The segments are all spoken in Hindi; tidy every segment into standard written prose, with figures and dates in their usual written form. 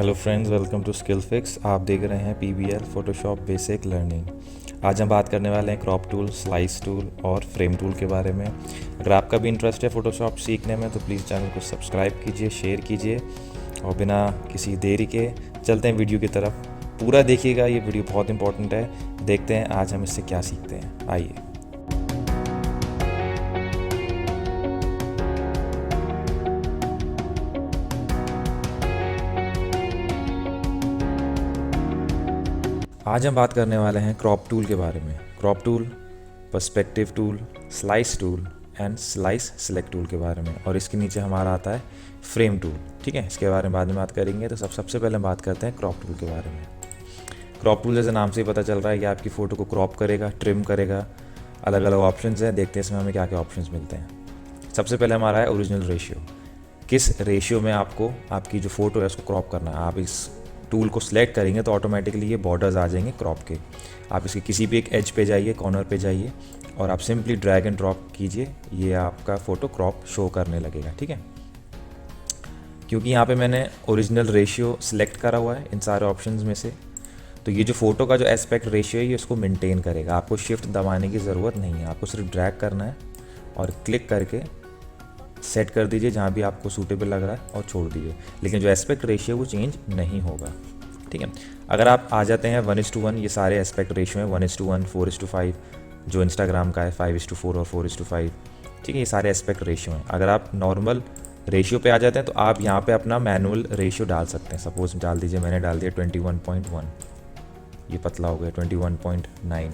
Hello friends, welcome to Skill Fix. आप देख रहे हैं पीबीएल फोटोशॉप बेसिक लर्निंग। आज हम बात करने वाले हैं क्रॉप टूल, स्लाइस टूल और फ्रेम टूल के बारे में। अगर आपका भी इंटरेस्ट है फोटोशॉप सीखने में तो प्लीज़ चैनल को सब्सक्राइब कीजिए, शेयर कीजिए और बिना किसी देरी के चलते हैं वीडियो की तरफ। पूरा देखिएगा, ये वीडियो बहुत इंपॉर्टेंट है। देखते हैं आज हम इससे क्या सीखते हैं। आइए। आज हम बात करने वाले हैं क्रॉप टूल के बारे में। Crop tool, perspective tool, slice tool and slice select tool के बारे में। और इसके नीचे हमारा आता है फ्रेम टूल। ठीक है, इसके बारे में बाद में बात करेंगे। तो सबसे पहले हम बात करते हैं क्रॉप टूल के बारे में। क्रॉप टूल जैसे नाम से ही पता चल रहा है कि आपकी फ़ोटो को क्रॉप करेगा, ट्रिम करेगा। अलग अलग ऑप्शंस हैं, देखते हैं इसमें हमें क्या क्या ऑप्शंस मिलते हैं। सबसे पहले हमारा है ओरिजिनल रेशियो। किस रेशियो में आपको आपकी जो फ़ोटो है उसको क्रॉप करना है। आप इस टूल को सिलेक्ट करेंगे तो ऑटोमेटिकली ये बॉर्डर्स आ जाएंगे क्रॉप के। आप इसके किसी भी एक एज पे जाइए, कॉर्नर पे जाइए और आप सिंपली ड्रैग एंड ड्रॉप कीजिए, ये आपका फ़ोटो क्रॉप शो करने लगेगा। ठीक है, क्योंकि यहाँ पे मैंने ओरिजिनल रेशियो सिलेक्ट करा हुआ है इन सारे ऑप्शंस में से, तो ये जो फ़ोटो का जो एस्पेक्ट रेशियो है ये उसको मेंटेन करेगा। आपको शिफ्ट दबाने की ज़रूरत नहीं है, आपको सिर्फ ड्रैग करना है और क्लिक करके सेट कर दीजिए जहाँ भी आपको सूटेबल लग रहा है और छोड़ दीजिए। लेकिन जो एस्पेक्ट रेशियो वो चेंज नहीं होगा। ठीक है, अगर आप आ जाते हैं 1:1, ये सारे एस्पेक्ट रेशियो हैं 1:1, 4:5 जो इंस्टाग्राम का है, 5:4 और 4:5। ठीक है, ये सारे एस्पेक्ट रेशियो हैं। अगर आप नॉर्मल रेशियो पे आ जाते हैं तो आप यहाँ पे अपना मैनुअल रेशियो डाल सकते हैं। सपोज डाल दीजिए, मैंने डाल दिया 21.1, ये पतला हो गया 21.9।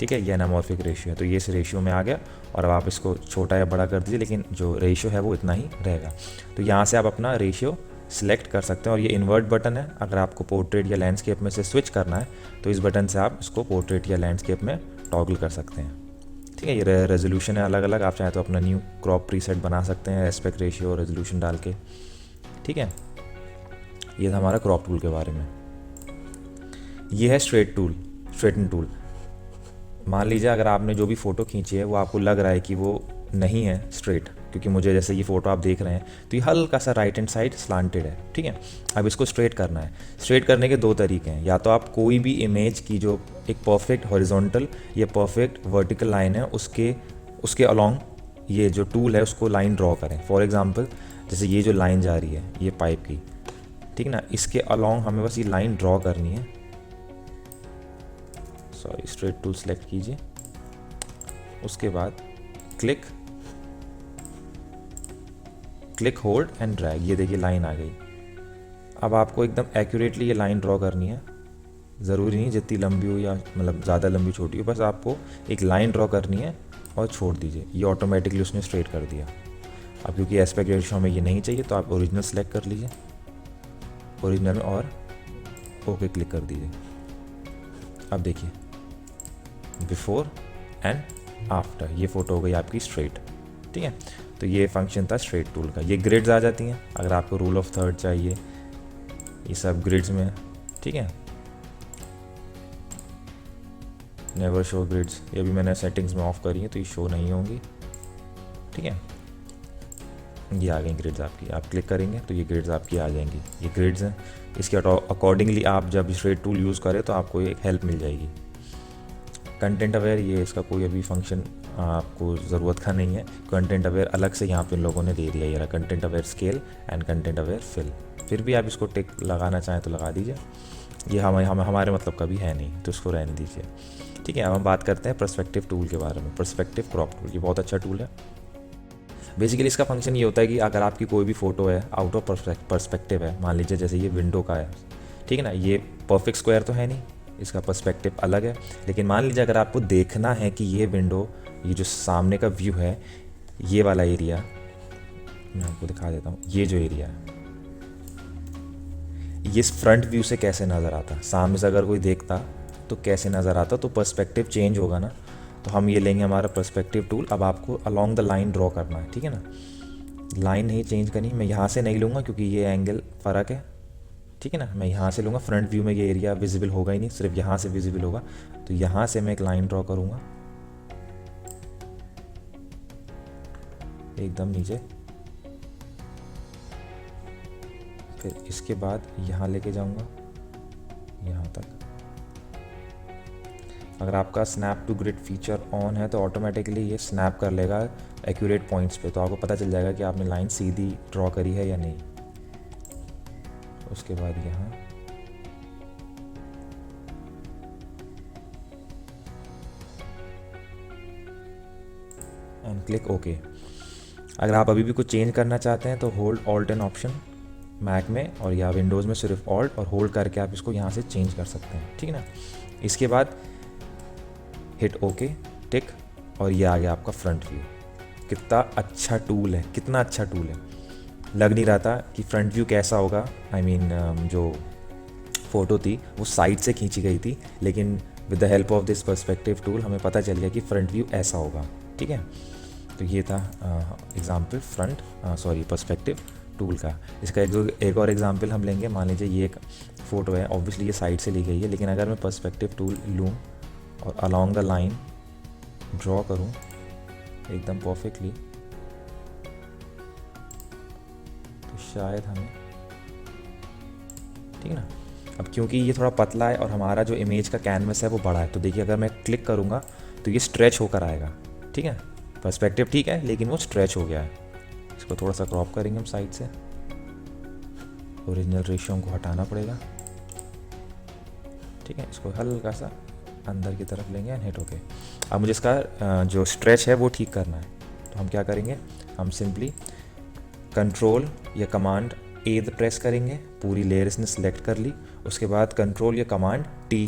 ठीक है, ये एनामॉर्फिक रेशियो है, तो ये इस रेशियो में आ गया। और अब आप इसको छोटा या बड़ा कर दीजिए, लेकिन जो रेशियो है वो इतना ही रहेगा। तो यहाँ से आप अपना रेशियो सिलेक्ट कर सकते हैं। और ये इन्वर्ट बटन है, अगर आपको पोर्ट्रेट या लैंडस्केप में से स्विच करना है तो इस बटन से आप इसको पोर्ट्रेट या लैंडस्केप में टॉगल कर सकते हैं। ठीक है, ये रेजोल्यूशन है अलग अलग, आप चाहें तो अपना न्यू क्रॉप प्रीसेट बना सकते हैं एस्पेक्ट रेशियो और रेजोल्यूशन डाल के। ठीक है, ये था हमारा क्रॉप टूल के बारे में। ये है स्ट्रेटन टूल। मान लीजिए अगर आपने जो भी फ़ोटो खींची है वो आपको लग रहा है कि वो नहीं है स्ट्रेट, क्योंकि मुझे जैसे ये फ़ोटो आप देख रहे हैं तो ये हल्का सा राइट हैंड साइड स्लांटेड है। ठीक है, अब इसको स्ट्रेट करना है। स्ट्रेट करने के दो तरीके हैं, या तो आप कोई भी इमेज की जो एक परफेक्ट हॉरिजॉन्टल या परफेक्ट वर्टिकल लाइन है उसके अलॉन्ग ये जो टूल है उसको लाइन ड्रॉ करें। फॉर एग्जाम्पल जैसे ये जो लाइन जा रही है ये पाइप की, ठीक ना, इसके अलॉन्ग हमें बस ये लाइन ड्रॉ करनी है। सॉरी, स्ट्रेट टूल सेलेक्ट कीजिए, उसके बाद क्लिक होल्ड एंड ड्रैग। ये देखिए लाइन आ गई। अब आपको एकदम एक्यूरेटली ये लाइन ड्रॉ करनी है। ज़रूरी नहीं जितनी लंबी हो या मतलब ज़्यादा लंबी छोटी हो, बस आपको एक लाइन ड्रॉ करनी है और छोड़ दीजिए। ये ऑटोमेटिकली उसने स्ट्रेट कर दिया। अब क्योंकि एस्पेक्ट रेशियो हमें ये नहीं चाहिए तो आप ओरिजिनल सेलेक्ट कर लीजिए, ओरिजिनल में, और ओके क्लिक कर दीजिए। अब देखिए बिफोर एंड आफ्टर, ये फ़ोटो हो गई आपकी स्ट्रेट। ठीक है, तो ये फंक्शन था स्ट्रेट टूल का। ये ग्रिड्स आ जाती हैं अगर आपको रूल ऑफ थर्ड चाहिए, ये सब ग्रिड्स में। ठीक है, नेवर शो ग्रिड्स, ये भी मैंने सेटिंग्स में ऑफ करी है तो ये शो नहीं होंगी। ठीक है, ये आ गई ग्रिड्स आपकी। आप क्लिक करेंगे तो ये ग्रिड्स आपकी आ जाएंगी। ये ग्रिड्स हैं, इसके अकॉर्डिंगली आप जब स्ट्रेट टूल यूज़ करें तो आपको एक हेल्प मिल जाएगी। कंटेंट अवेयर, ये इसका कोई अभी फंक्शन आपको ज़रूरत का नहीं है। कंटेंट अवेयर अलग से यहाँ पे इन लोगों ने दे दिया, ये रहा content aware scale and content aware fill. फिर भी आप इसको टिक लगाना चाहें तो लगा दीजिए, ये हमारे मतलब का भी है नहीं तो इसको रहने दीजिए। ठीक है, अब हम बात करते हैं पर्सपेक्टिव टूल के बारे में। पर्सपेक्टिव क्रॉप टूल, ये बहुत अच्छा टूल है। बेसिकली इसका फंक्शन ये होता है कि अगर आपकी कोई भी फ़ोटो है आउट ऑफ पर्सपेक्टिव है, मान लीजिए जैसे ये विंडो का है, ठीक है ना, ये परफेक्ट स्क्वायर तो है नहीं, इसका पर्सपेक्टिव अलग है। लेकिन मान लीजिए अगर आपको देखना है कि ये विंडो, ये जो सामने का व्यू है, ये वाला एरिया मैं आपको दिखा देता हूँ। ये जो एरिया है ये इस फ्रंट व्यू से कैसे नज़र आता, सामने से अगर कोई देखता तो कैसे नज़र आता, तो पर्सपेक्टिव चेंज होगा ना। तो हम ये लेंगे हमारा पर्सपेक्टिव टूल। अब आपको अलॉन्ग द लाइन ड्रॉ करना है। ठीक है ना, लाइन नहीं चेंज करनी। मैं यहाँ से नहीं लूँगा क्योंकि ये एंगल फ़र्क है। ठीक है ना, मैं यहाँ से लूँगा। फ्रंट व्यू में ये एरिया विजिबल होगा ही नहीं, सिर्फ यहाँ से विजिबल होगा। तो यहाँ से मैं एक लाइन ड्रॉ करूँगा एकदम नीचे, फिर इसके बाद यहाँ लेके जाऊँगा यहाँ तक। अगर आपका snap to grid feature on है तो ऑटोमेटिकली ये स्नैप कर लेगा एक्यूरेट पॉइंट्स पे, तो आपको पता चल जाएगा कि आपने लाइन सीधी ड्रॉ करी है या नहीं। उसके बाद यहाँ एंड क्लिक ओके। अगर आप अभी भी कुछ चेंज करना चाहते हैं तो hold alt and option Mac में, और या विंडोज़ में सिर्फ ऑल्ट और होल्ड करके आप इसको यहाँ से चेंज कर सकते हैं, ठीक है ना। इसके बाद हिट ओके टिक, और ये आ गया आपका फ्रंट व्यू। कितना अच्छा टूल है, कितना अच्छा टूल है। लग नहीं रहा था कि फ्रंट व्यू कैसा होगा। आई मीन जो फ़ोटो थी वो साइड से खींची गई थी, लेकिन with the help of this perspective tool हमें पता चल गया कि फ्रंट व्यू ऐसा होगा, ठीक है। तो ये था एग्जाम्पल पर्सपेक्टिव टूल का। इसका एक और एग्जाम्पल हम लेंगे। मान लीजिए ये एक फ़ोटो है, ऑब्वियसली ये साइड से ली गई है, लेकिन अगर मैं पर्सपेक्टिव टूल लूँ और अलॉन्ग द लाइन ड्रॉ करूँ एकदम परफेक्टली, तो शायद हमें, ठीक है ना। अब क्योंकि ये थोड़ा पतला है और हमारा जो इमेज का कैनवस है वो बड़ा है, तो देखिए अगर मैं क्लिक करूँगा तो ये स्ट्रेच होकर आएगा, ठीक है। पर्सपेक्टिव ठीक है लेकिन वो स्ट्रेच हो गया है। इसको थोड़ा सा क्रॉप करेंगे हम साइड से, ओरिजिनल रेशियो को हटाना पड़ेगा, ठीक है। इसको हल्का सा अंदर की तरफ लेंगे एंड हिट ओके। अब मुझे इसका जो स्ट्रेच है वो ठीक करना है, तो हम क्या करेंगे, हम सिंपली कंट्रोल या कमांड ए प्रेस करेंगे। पूरी लेयर इसने सेलेक्ट कर ली। उसके बाद कंट्रोल या कमांड टी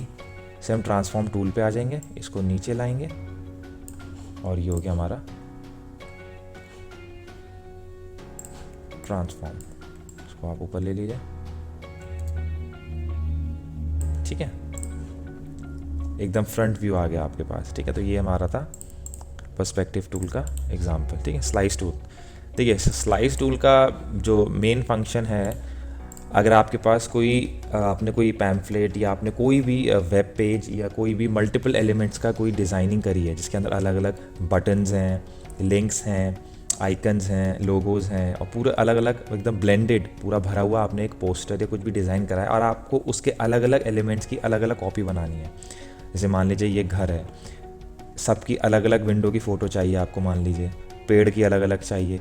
से हम ट्रांसफॉर्म टूल पे आ जाएंगे, इसको नीचे लाएंगे और ये हो गया हमारा ट्रांसफॉर्म। इसको आप ऊपर ले लीजिए, ठीक है। एकदम फ्रंट व्यू आ गया आपके पास, ठीक है। तो ये हमारा था पर्सपेक्टिव टूल का एग्जांपल, ठीक है। स्लाइस टूल, देखिए स्लाइस टूल का जो मेन फंक्शन है, अगर आपके पास आपने कोई पैम्फलेट या आपने कोई भी वेब पेज या कोई भी मल्टीपल एलिमेंट्स का कोई डिज़ाइनिंग करी है, जिसके अंदर अलग अलग बटन्स हैं, लिंक्स हैं, आइकन्स हैं, लोगोज़ हैं, और पूरा अलग अलग एकदम ब्लेंडेड पूरा भरा हुआ आपने एक पोस्टर या कुछ भी डिज़ाइन करा है, और आपको उसके अलग अलग एलिमेंट्स की अलग अलग कॉपी बनानी है। जैसे मान लीजिए ये घर है, सबकी अलग अलग विंडो की फ़ोटो चाहिए आपको, मान लीजिए पेड़ की अलग अलग चाहिए,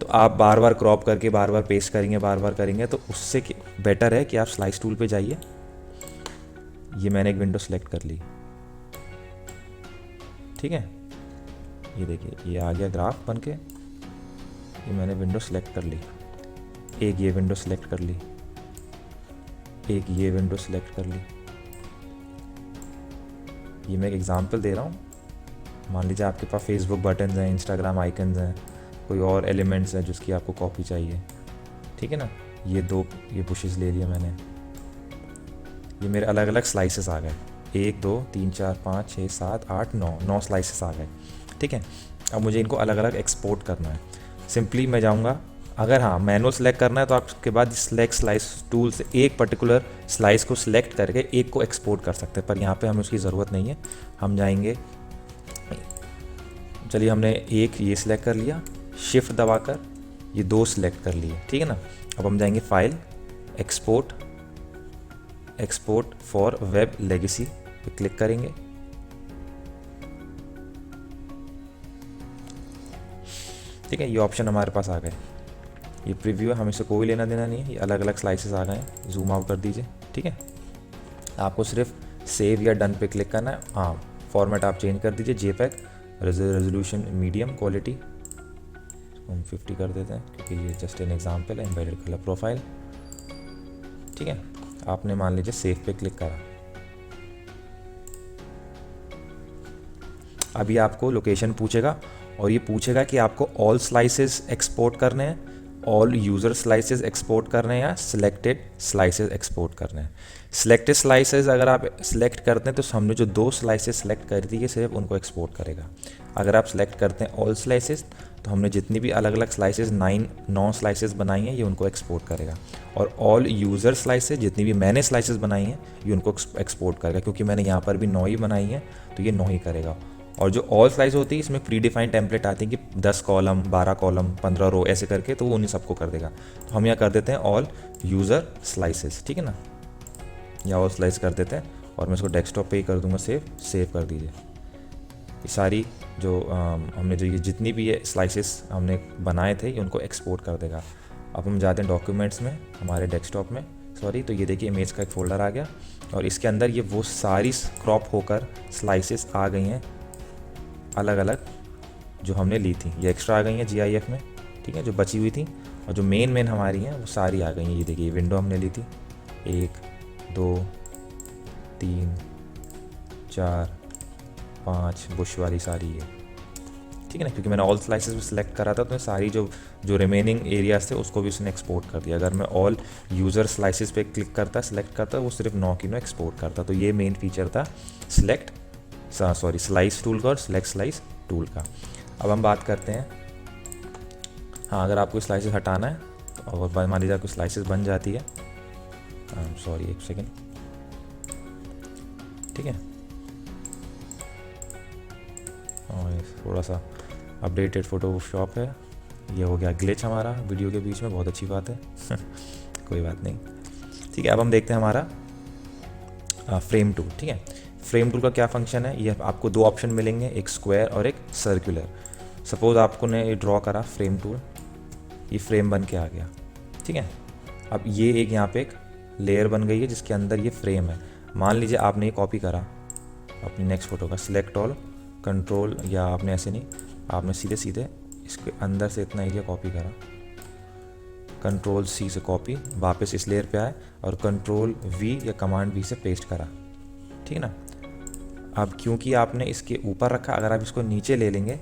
तो आप बार बार क्रॉप करके बार बार पेस्ट करेंगे, तो उससे बेटर है कि आप स्लाइस टूल पे जाइए। ये मैंने एक विंडो सेलेक्ट कर ली, ठीक है। ये देखिए ये आ गया ग्राफ बन के। ये मैंने विंडो सेलेक्ट कर ली, एक ये विंडो सेलेक्ट कर ली, एक ये विंडो सेलेक्ट कर ली। ये मैं एक एग्जांपल दे रहा हूँ। मान लीजिए आपके पास फेसबुक बटन्स हैं, इंस्टाग्राम आइकन्स हैं, कोई और एलिमेंट्स हैं जिसकी आपको कॉपी चाहिए, ठीक है ना। ये बुशेस ले लिया मैंने। ये मेरे अलग अलग स्लाइसेस आ गए, 1 2 3 4 5 6 7 8 9 स्लाइसेस आ गए, ठीक है। अब मुझे इनको अलग अलग एक्सपोर्ट करना है। सिंपली मैं जाऊँगा, अगर हाँ मैनुअल सेलेक्ट करना है तो आपके बाद सेलेक्ट स्लाइस टूल से एक पर्टिकुलर स्लाइस को सिलेक्ट करके एक को एक्सपोर्ट कर सकते हैं, पर यहाँ पे हमें उसकी ज़रूरत नहीं है। हम जाएंगे, चलिए हमने एक ये सिलेक्ट कर लिया, शिफ्ट दबाकर ये 2 सिलेक्ट कर लिए, ठीक है ना। अब हम जाएंगे file, export for web legacy पे क्लिक करेंगे। ठीक है, ये ऑप्शन हमारे पास आ गए। ये प्रीव्यू है, हमें से कोई लेना देना नहीं है। ये अलग अलग स्लाइसेस आ गए हैं, जूम आउट कर दीजिए, ठीक है। आपको सिर्फ सेव या डन पे क्लिक करना है। हाँ, फॉर्मेट आप चेंज कर दीजिए, जेपैग, रेजोल्यूशन मीडियम, क्वालिटी हम 50 कर देते हैं क्योंकि ये जस्ट एन एग्जांपल है। एम्बेडेड कलर प्रोफाइल, ठीक है। आपने मान लीजिए सेव पे क्लिक करा। अभी आपको लोकेशन पूछेगा और ये पूछेगा कि आपको ऑल स्लाइसेस एक्सपोर्ट करने हैं, ऑल यूज़र स्लाइसेस एक्सपोर्ट करने हैं या सिलेक्टेड स्लाइसेस एक्सपोर्ट करने हैं। सिलेक्टेड स्लाइसेस अगर आप सिलेक्ट करते हैं तो हमने जो 2 स्लाइसेस सेलेक्ट करी थी ये सिर्फ उनको एक्सपोर्ट करेगा। अगर आप सिलेक्ट करते हैं ऑल स्लाइसेस तो हमने जितनी भी अलग अलग स्लाइसेस 9 स्लाइसेस बनाई हैं ये उनको एक्सपोर्ट करेगा। और ऑल यूज़र स्लाइसेस जितनी भी मैंने स्लाइसेस बनाई हैं ये उनको एक्सपोर्ट करेगा, क्योंकि मैंने यहाँ पर भी 9 ही बनाई हैं तो ये 9 ही करेगा। और जो ऑल स्लाइस होती है इसमें प्री डिफाइंड टेम्पलेट आती है कि 10 कॉलम, 12 कॉलम, 15 रो ऐसे करके, तो वो उन्हीं सबको कर देगा। तो हम यहाँ कर देते हैं ऑल यूज़र स्लाइसेस, ठीक है ना, या ऑल स्लाइस कर देते हैं और मैं इसको डेस्कटॉप पे ही कर दूंगा सेव कर दीजिए। ये सारी जो हमने जो ये जितनी भी ये स्लाइसेस हमने बनाए थे ये उनको एक्सपोर्ट कर देगा। अब हम जाते हैं डॉक्यूमेंट्स में, हमारे डेस्कटॉप में, सॉरी, तो ये देखिए इमेज का एक फ़ोल्डर आ गया और इसके अंदर ये वो सारी क्रॉप होकर स्लाइसेस आ गई हैं अलग अलग जो हमने ली थी, ये एक्स्ट्रा आ गई हैं GIF में, ठीक है, जो बची हुई थी, और जो मेन हमारी हैं वो सारी आ गई हैं। ये देखिए विंडो हमने ली थी 1 2 3 4 5 बुश वाली सारी है, ठीक है ना, क्योंकि मैंने ऑल स्लाइसेस भी सिलेक्ट करा था तो सारी जो रिमेनिंग एरियाज थे उसको भी उसने एक्सपोर्ट कर दिया। अगर मैं ऑल यूज़र स्लाइसेस पे क्लिक करता, सिलेक्ट करता, वो सिर्फ 9 की 9 एक्सपोर्ट करता। तो ये मेन फीचर था स्लाइस टूल का और सिलेक्ट स्लाइस टूल का। अब हम बात करते हैं, हाँ, अगर आपको स्लाइसेस हटाना है और मान लीजिए आपकी स्लाइसेस बन जाती है, सॉरी एक सेकेंड, ठीक है, और थोड़ा सा अपडेटेड फोटोशॉप है, ये हो गया ग्लिच हमारा वीडियो के बीच में, बहुत अच्छी बात है कोई बात नहीं, ठीक है। अब हम देखते हैं हमारा फ्रेम टूल, ठीक है। फ्रेम टूल का क्या फंक्शन है, ये आपको 2 ऑप्शन मिलेंगे, एक स्क्वायर और एक सर्कुलर। सपोज आपको ने ये ड्रॉ करा फ्रेम टूल, ये फ्रेम बन के आ गया, ठीक है। अब ये एक यहाँ पे एक लेयर बन गई है जिसके अंदर ये फ्रेम है। मान लीजिए आपने ये कॉपी करा अपनी नेक्स्ट फ़ोटो का, सिलेक्ट ऑल, कंट्रोल, या आपने ऐसे नहीं, आपने सीधे सीधे इसके अंदर से इतना एरिया कॉपी करा, कंट्रोल C से कॉपी, वापस इस लेयर पे आए और कंट्रोल V या कमांड V से पेस्ट करा, ठीक है ना। अब क्योंकि आपने इसके ऊपर रखा, अगर आप इसको नीचे ले लेंगे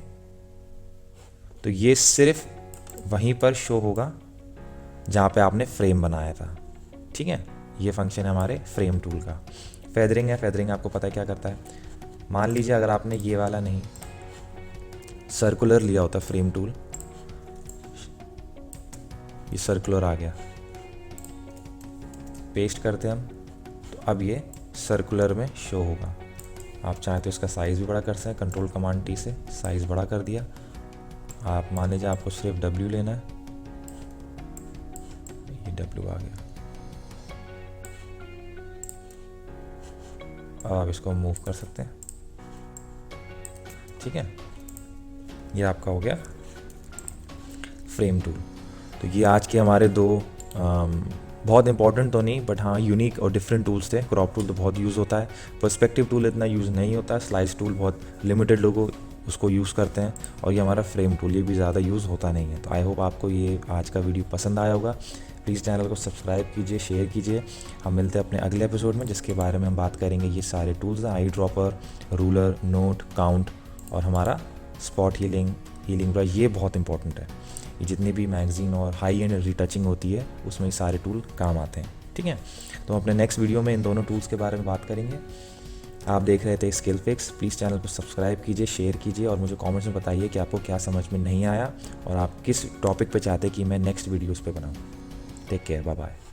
तो ये सिर्फ वहीं पर शो होगा जहाँ पे आपने फ्रेम बनाया था, ठीक है। ये फंक्शन है हमारे फ्रेम टूल का। फेदरिंग है, फेदरिंग आपको पता है क्या करता है। मान लीजिए अगर आपने ये वाला नहीं सर्कुलर लिया होता फ्रेम टूल, ये सर्कुलर आ गया, पेस्ट करते हम, तो अब ये सर्कुलर में शो होगा। आप चाहें तो इसका साइज़ भी बड़ा कर सकते हैं, कंट्रोल कमांड T से साइज़ बड़ा कर दिया। आप मान लीजिए आपको सिर्फ W लेना है, ये W आ गया। अब आप इसको मूव कर सकते हैं, ठीक है। ये आपका हो गया फ्रेम टूल। तो ये आज के हमारे 2 बहुत इंपॉर्टेंट तो नहीं बट हाँ यूनिक और डिफरेंट टूल्स थे। क्रॉप टूल तो बहुत यूज़ होता है, पर्सपेक्टिव टूल इतना यूज़ नहीं होता, स्लाइस टूल बहुत लिमिटेड लोगों उसको यूज़ करते हैं, और ये हमारा फ्रेम टूल ये भी ज़्यादा यूज़ होता नहीं है। तो आई होप आपको ये आज का वीडियो पसंद आया होगा। प्लीज़ चैनल को सब्सक्राइब कीजिए, शेयर कीजिए। हम मिलते हैं अपने अगले एपिसोड में जिसके बारे में हम बात करेंगे ये सारे टूल्स हैं, eye dropper, ruler, note, count और हमारा स्पॉट हीलिंग ब्रश। ये बहुत इंपॉर्टेंट है, ये जितनी भी मैगजीन और हाई एंड रीटचिंग होती है उसमें ये सारे टूल काम आते हैं, ठीक है। तो हम अपने नेक्स्ट वीडियो में इन दोनों टूल्स के बारे में बात करेंगे। आप देख रहे थे स्किल फिक्स। प्लीज़ चैनल को सब्सक्राइब कीजिए, शेयर कीजिए और मुझे कमेंट्स में बताइए कि आपको क्या समझ में नहीं आया और आप किस टॉपिक पे चाहते कि मैं नेक्स्ट वीडियोस पे बनाऊँ। Take care, bye bye.